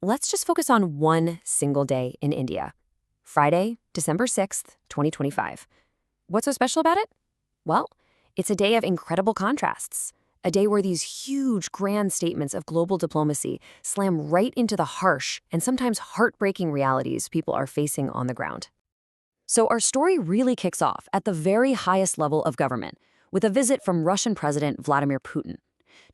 let's just focus on one single day in India. Friday, December 6th, 2025. What's so special about it? Well, it's a day of incredible contrasts. A day where these huge, grand statements of global diplomacy slam right into the harsh and sometimes heartbreaking realities people are facing on the ground. So our story really kicks off at the very highest level of government, with a visit from Russian President Vladimir Putin.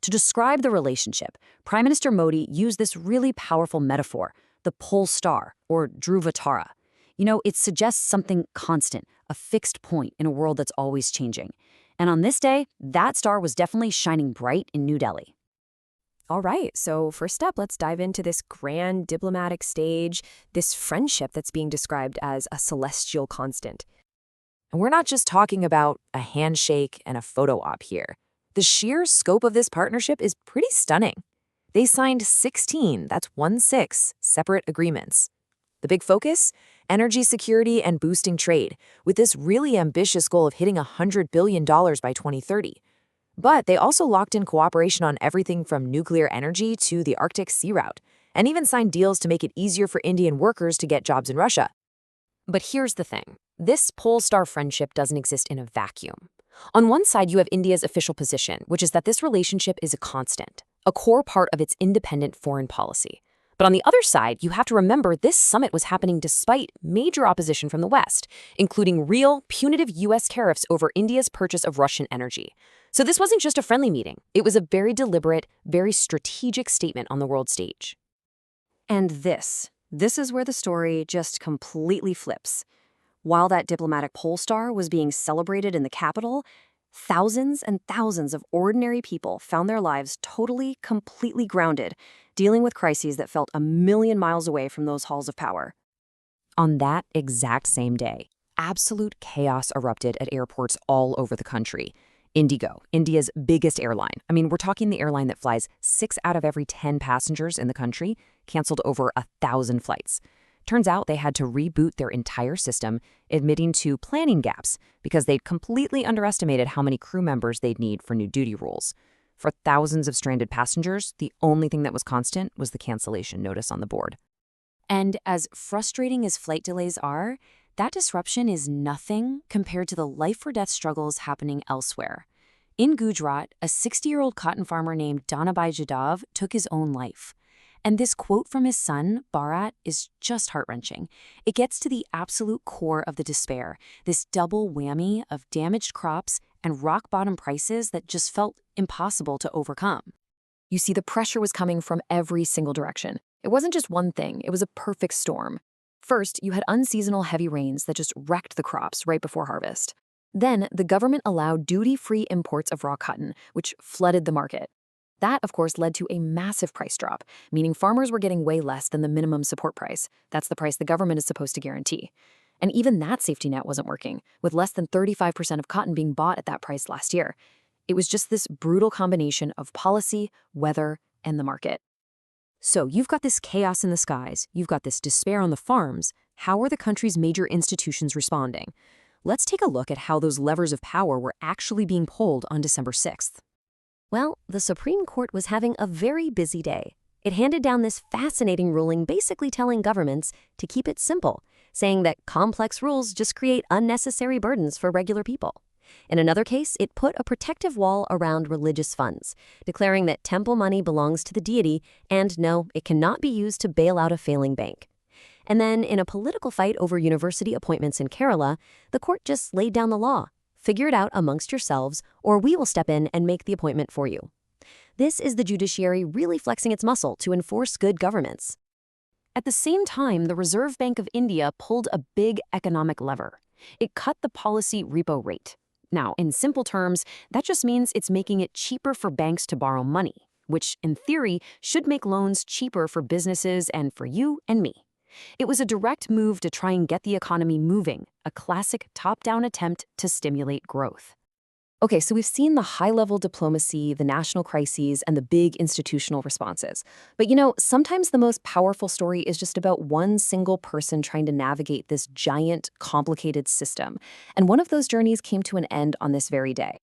To describe the relationship, Prime Minister Modi used this really powerful metaphor, the pole star, or Dhruva Tara. It suggests something constant, a fixed point in a world that's always changing. And on this day, that star was definitely shining bright in New Delhi. All right, so first up, let's dive into this grand diplomatic stage, this friendship that's being described as a celestial constant. And we're not just talking about a handshake and a photo op here. The sheer scope of this partnership is pretty stunning. They signed 16, that's 1-6, separate agreements. The big focus? Energy security and boosting trade, with this really ambitious goal of hitting $100 billion by 2030. But they also locked in cooperation on everything from nuclear energy to the Arctic Sea Route, and even signed deals to make it easier for Indian workers to get jobs in Russia. But here's the thing. This pole star friendship doesn't exist in a vacuum. On one side, you have India's official position, which is that this relationship is a constant, a core part of its independent foreign policy. But on the other side, you have to remember this summit was happening despite major opposition from the West, including real, punitive U.S. tariffs over India's purchase of Russian energy. So this wasn't just a friendly meeting. It was a very deliberate, very strategic statement on the world stage. And this is where the story just completely flips. While that diplomatic pole star was being celebrated in the capital, thousands and thousands of ordinary people found their lives totally, completely grounded, dealing with crises that felt a million miles away from those halls of power. On that exact same day, absolute chaos erupted at airports all over the country. Indigo, India's biggest airline. We're talking the airline that flies 6 out of every 10 passengers in the country, canceled over 1,000 flights. Turns out they had to reboot their entire system, admitting to planning gaps because they'd completely underestimated how many crew members they'd need for new duty rules. For thousands of stranded passengers, the only thing that was constant was the cancellation notice on the board. And as frustrating as flight delays are, that disruption is nothing compared to the life-or-death struggles happening elsewhere. In Gujarat, a 60-year-old cotton farmer named Danabai Jadhav took his own life. And this quote from his son, Bharat, is just heart-wrenching. It gets to the absolute core of the despair, this double whammy of damaged crops and rock-bottom prices that just felt impossible to overcome. You see, the pressure was coming from every single direction. It wasn't just one thing, it was a perfect storm. First, you had unseasonal heavy rains that just wrecked the crops right before harvest. Then, the government allowed duty-free imports of raw cotton, which flooded the market. That, of course, led to a massive price drop, meaning farmers were getting way less than the minimum support price. That's the price the government is supposed to guarantee. And even that safety net wasn't working, with less than 35% of cotton being bought at that price last year. It was just this brutal combination of policy, weather, and the market. So you've got this chaos in the skies, you've got this despair on the farms. How are the country's major institutions responding? Let's take a look at how those levers of power were actually being pulled on December 6th. Well, the Supreme Court was having a very busy day. It handed down this fascinating ruling basically telling governments to keep it simple, saying that complex rules just create unnecessary burdens for regular people. In another case, it put a protective wall around religious funds, declaring that temple money belongs to the deity and no, it cannot be used to bail out a failing bank. And then, in a political fight over university appointments in Kerala, the court just laid down the law. Figure it out amongst yourselves, or we will step in and make the appointment for you. This is the judiciary really flexing its muscle to enforce good governments. At the same time, the Reserve Bank of India pulled a big economic lever. It cut the policy repo rate. Now, in simple terms, that just means it's making it cheaper for banks to borrow money, which, in theory, should make loans cheaper for businesses and for you and me. It was a direct move to try and get the economy moving, a classic top-down attempt to stimulate growth. Okay, so we've seen the high-level diplomacy, the national crises, and the big institutional responses. But sometimes the most powerful story is just about one single person trying to navigate this giant, complicated system. And one of those journeys came to an end on this very day.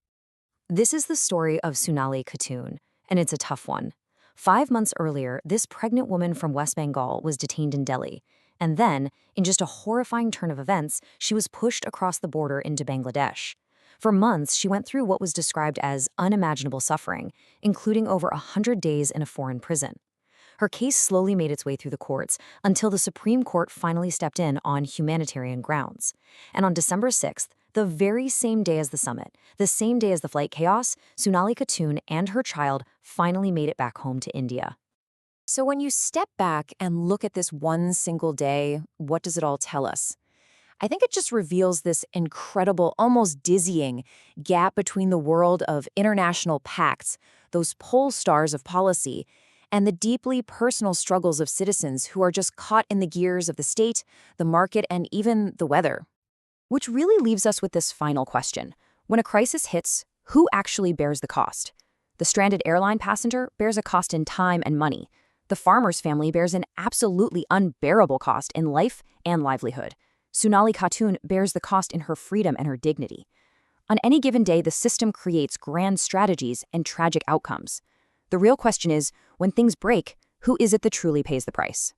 This is the story of Sonali Khatun, and it's a tough one. 5 months earlier, this pregnant woman from West Bengal was detained in Delhi. And then, in just a horrifying turn of events, she was pushed across the border into Bangladesh. For months, she went through what was described as unimaginable suffering, including over 100 days in a foreign prison. Her case slowly made its way through the courts until the Supreme Court finally stepped in on humanitarian grounds. And on December 6th, the very same day as the summit, the same day as the flight chaos, Sonali Khatun and her child finally made it back home to India. So when you step back and look at this one single day, what does it all tell us? I think it just reveals this incredible, almost dizzying gap between the world of international pacts, those pole stars of policy, and the deeply personal struggles of citizens who are just caught in the gears of the state, the market, and even the weather. Which really leaves us with this final question. When a crisis hits, who actually bears the cost? The stranded airline passenger bears a cost in time and money. The farmer's family bears an absolutely unbearable cost in life and livelihood. Sonali Khatun bears the cost in her freedom and her dignity. On any given day, the system creates grand strategies and tragic outcomes. The real question is, when things break, who is it that truly pays the price?